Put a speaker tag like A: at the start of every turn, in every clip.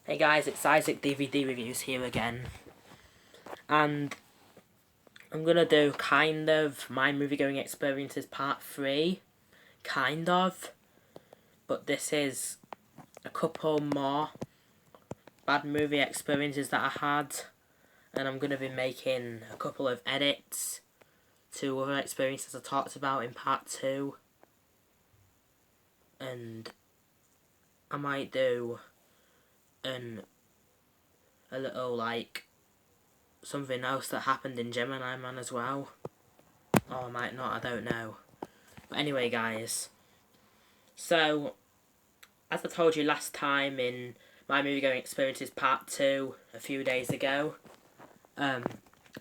A: Hey guys, it's Isaac DVD Reviews here again, and I'm gonna do kind of my movie-going experiences part 3, kind of, but this is a couple more bad movie experiences that I had, and I'm gonna be making a couple of edits to other experiences I talked about in part 2, and I might do a little, like, something else that happened in Gemini Man as well. Or I might not, I don't know. But anyway, guys. So, as I told you last time in my movie-going experiences part 2, a few days ago, I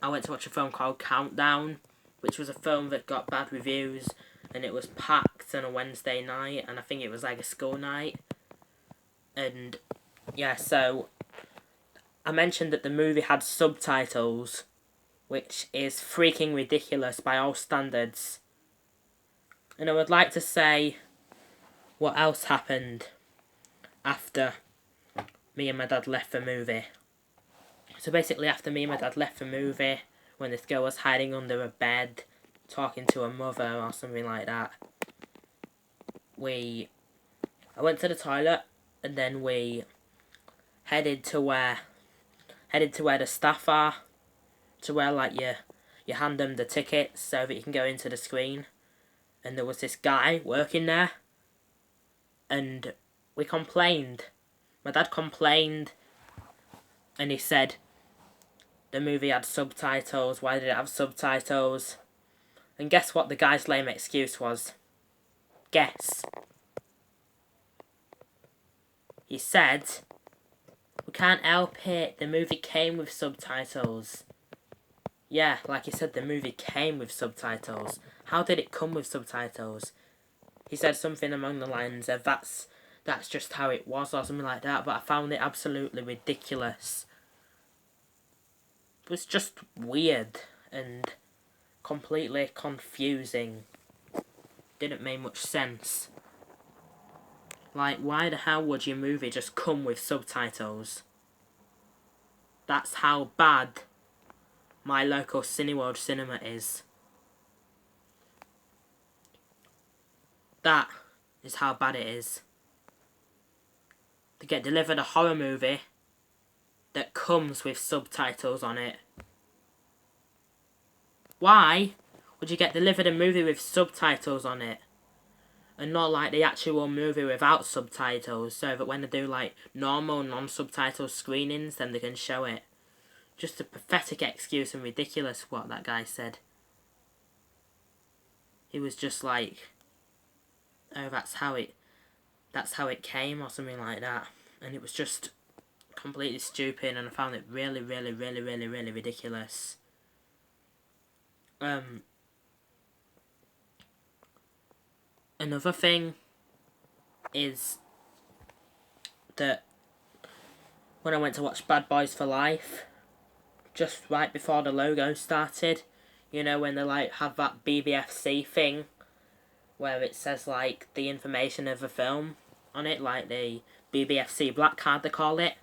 A: went to watch a film called Countdown, which was a film that got bad reviews, and it was packed on a Wednesday night, and I think it was like a school night. And, yeah, so I mentioned that the movie had subtitles, which is freaking ridiculous by all standards. And I would like to say what else happened after me and my dad left the movie. So basically, after me and my dad left the movie, when this girl was hiding under a bed, talking to her mother or something like that, I went to the toilet, and then we headed to where the staff are, to where like you hand them the tickets so that you can go into the screen. And there was this guy working there, and we complained. My dad complained, and he said the movie had subtitles. Why did it have subtitles? And guess what the guy's lame excuse was? Guess. He said, "We can't help it, the movie came with subtitles." Yeah, like he said, the movie came with subtitles. How did it come with subtitles? He said something along the lines of, that's just how it was, or something like that, but I found it absolutely ridiculous. It was just weird and completely confusing. Didn't make much sense. Like, why the hell would your movie just come with subtitles? That's how bad my local Cineworld cinema is. That is how bad it is. To get delivered a horror movie that comes with subtitles on it. Why would you get delivered a movie with subtitles on it? And not like the actual movie without subtitles, so that when they do like normal non-subtitle screenings, then they can show it. Just a pathetic excuse and ridiculous what that guy said. He was just like, oh, that's how it came, or something like that. And it was just completely stupid, and I found it really, really, really, really, really ridiculous. Another thing is that when I went to watch Bad Boys for Life, just right before the logo started, you know, when they like have that BBFC thing where it says like the information of the film on it, like the BBFC black card they call it.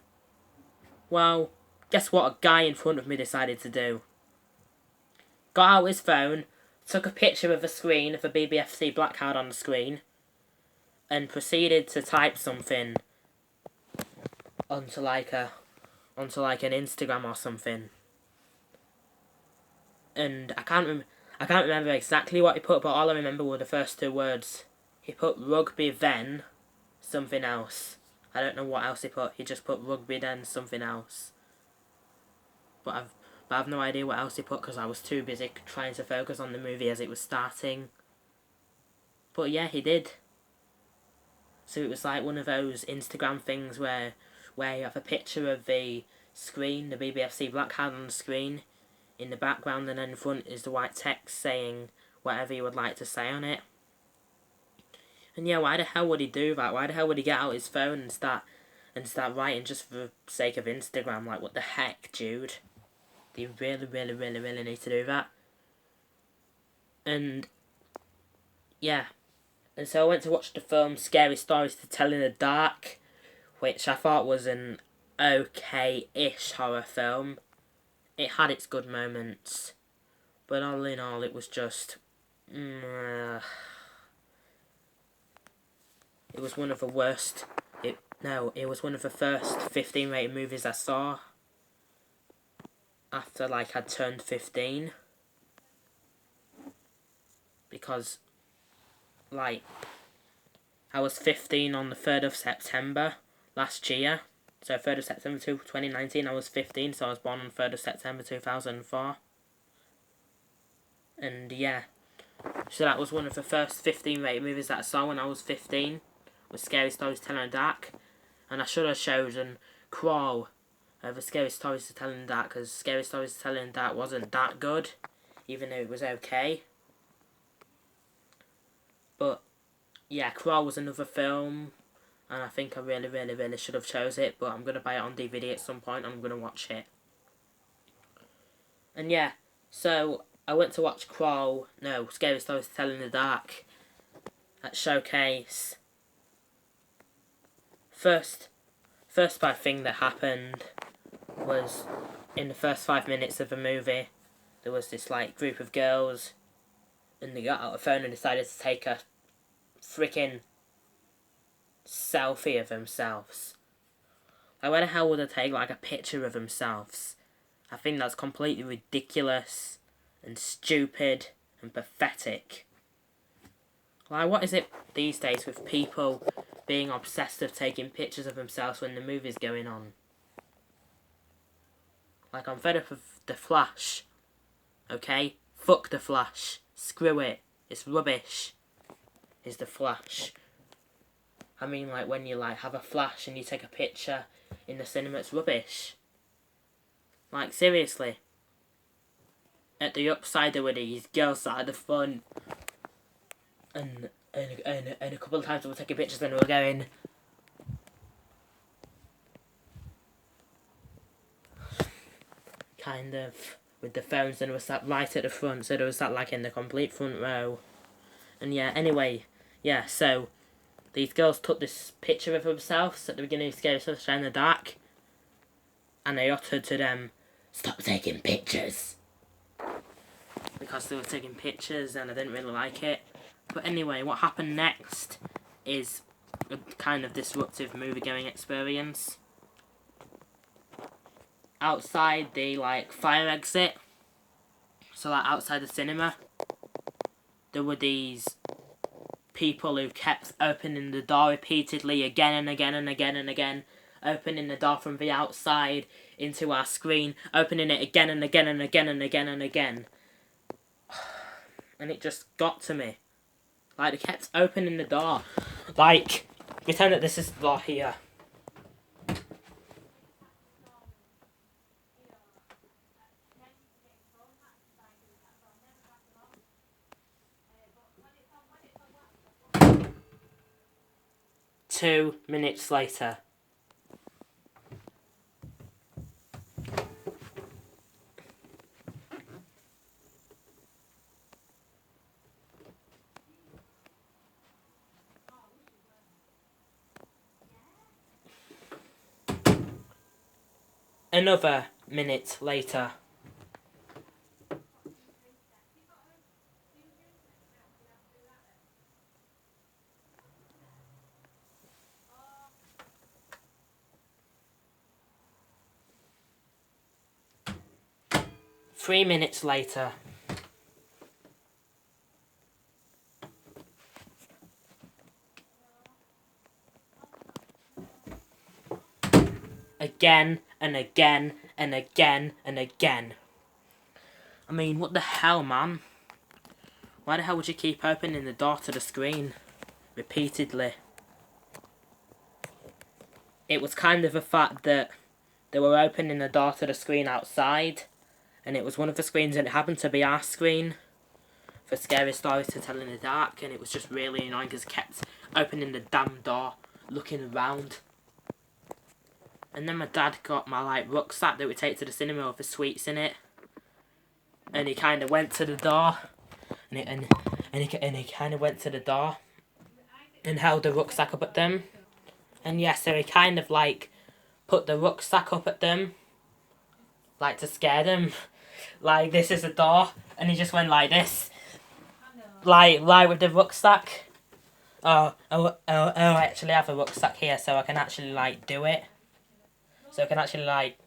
A: Well, guess what a guy in front of me decided to do? Got out his phone, took a picture of the screen of the BBFC black card on the screen, and proceeded to type something onto like an Instagram or something. And I can't remember exactly what he put, but all I remember were the first 2 words. He put rugby then something else. I don't know what else he put. He just put rugby then something else. But I've no idea what else he put because I was too busy trying to focus on the movie as it was starting. But yeah, he did. So it was like one of those Instagram things where you have a picture of the screen, the BBFC black card on the screen, in the background, and then in front is the white text saying whatever you would like to say on it. And yeah, why the hell would he do that? Why the hell would he get out his phone and start writing just for the sake of Instagram? Like, what the heck, dude? Do you really, really, really, really need to do that? And yeah. And so I went to watch the film Scary Stories to Tell in the Dark, which I thought was an okay-ish horror film. It had its good moments, but all in all, it was just... it was one of the worst... it was one of the first 15 rated movies I saw after, like, I'd turned 15. Because, like, I was 15 on the 3rd of September last year. So 3rd of September 2019, I was 15, so I was born on 3rd of September 2004. And yeah, so that was one of the first 15 rated movies that I saw when I was 15, was Scary Stories to Tell in the Dark. And I should have chosen Crawl over Scary Stories to Tell in the Dark, because Scary Stories to Tell in the Dark wasn't that good, even though it was okay. But yeah, Crawl was another film, and I think I really should have chose it, but I'm going to buy it on DVD at some point, and I'm going to watch it. And yeah, so I went to watch Scary Stories to Tell in the Dark at Showcase. First bad thing that happened was, in the first 5 minutes of the movie, there was this, like, group of girls, and they got out a phone and decided to take a freaking selfie of themselves. Like, where the hell would they take, like, a picture of themselves? I think that's completely ridiculous and stupid and pathetic. Like, what is it these days with people being obsessed with taking pictures of themselves when the movie's going on? Like, I'm fed up of The Flash. Okay? Fuck The Flash. Screw it. It's rubbish. Is The Flash. I mean, like, when you, like, have a flash and you take a picture in the cinema, it's rubbish. Like, seriously. At the upside there were these girls sat at the front, and a couple of times we were taking pictures and we were going... kind of with the phones, and it was sat right at the front, so there was that, like, in the complete front row. And yeah, anyway, yeah, so these girls took this picture of themselves at the beginning of Scary Stories to Tell in the Dark, and I uttered to them, "Stop taking pictures," because they were taking pictures and I didn't really like it. But anyway, what happened next is a kind of disruptive movie-going experience. Outside the, like, fire exit, so, like, outside the cinema, there were these people who kept opening the door repeatedly again and again and again and again, opening the door from the outside into our screen, opening it again and again and again and again and again. And it just got to me. Like, they kept opening the door. Like, pretend that this is the door here. Two minutes later. Another minute later. Three minutes later. Again and again and again and again. I mean, what the hell, man? Why the hell would you keep opening the door to the screen repeatedly? It was kind of a fact that they were opening the door to the screen outside, and it was one of the screens, and it happened to be our screen for Scary Stories to Tell in the Dark, and it was just really annoying because it kept opening the damn door, looking around. And then my dad got my, like, rucksack that we take to the cinema with the sweets in it, and he kind of went to the door, and he kind of went to the door and held the rucksack up at them, and yeah, so he kind of, like, put the rucksack up at them, like to scare them. Like, this is the door, and he just went like this. Like with the rucksack. I actually have a rucksack here, so I can actually, like, do it. So I can actually, like,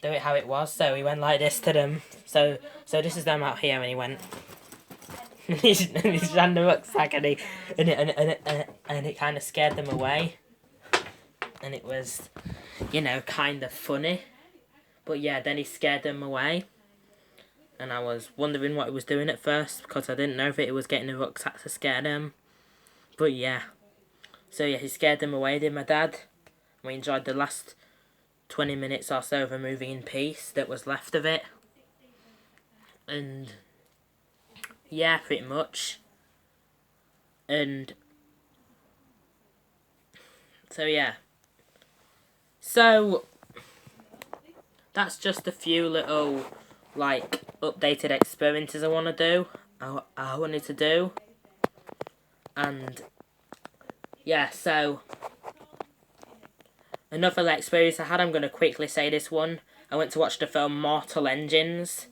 A: do it how it was. So he went like this to them. So this is them out here, and he went. he's ran the rucksack, and it kind of scared them away. And it was, you know, kind of funny. But yeah, then he scared them away. And I was wondering what he was doing at first, because I didn't know if it was getting a rucksack to scare them. But yeah. So yeah, he scared them away, did my dad. We enjoyed the last 20 minutes or so of a movie in peace that was left of it. And yeah, pretty much. And so yeah. So that's just a few little, like, updated experiences I want to do. I wanted to do. And yeah, so another experience I had, I'm going to quickly say this one. I went to watch the film Mortal Engines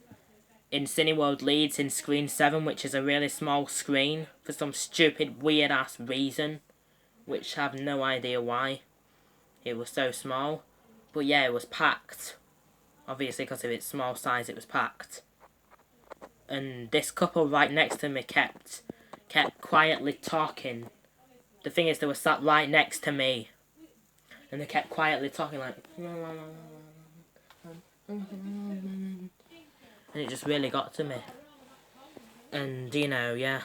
A: in Cineworld Leeds in Screen 7, which is a really small screen for some stupid, weird-ass reason, which I have no idea why it was so small. But yeah, it was packed. Obviously, because of its small size, it was packed. And this couple right next to me kept quietly talking. The thing is, they were sat right next to me. And they kept quietly talking like. And it just really got to me. And, you know, yeah.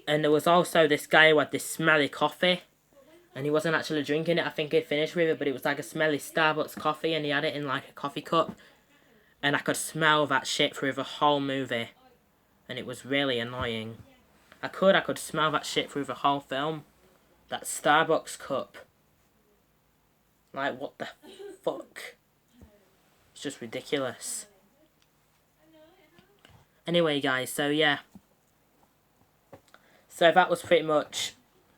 A: And there was also this guy who had this smelly coffee. And he wasn't actually drinking it. I think he'd finished with it, but it was like a smelly Starbucks coffee. And he had it in like a coffee cup. And I could smell that shit through the whole movie. And it was really annoying. I could smell that shit through the whole film. That Starbucks cup. Like, what the fuck? It's just ridiculous. Anyway, guys, so yeah. So that was pretty much...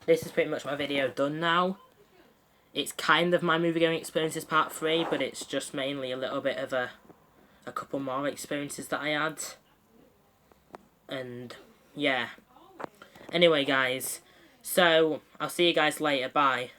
A: This is pretty much my video done now. It's kind of my movie going experiences part 3, but it's just mainly a little bit of a couple more experiences that I had. And, yeah. Anyway, guys. So, I'll see you guys later. Bye.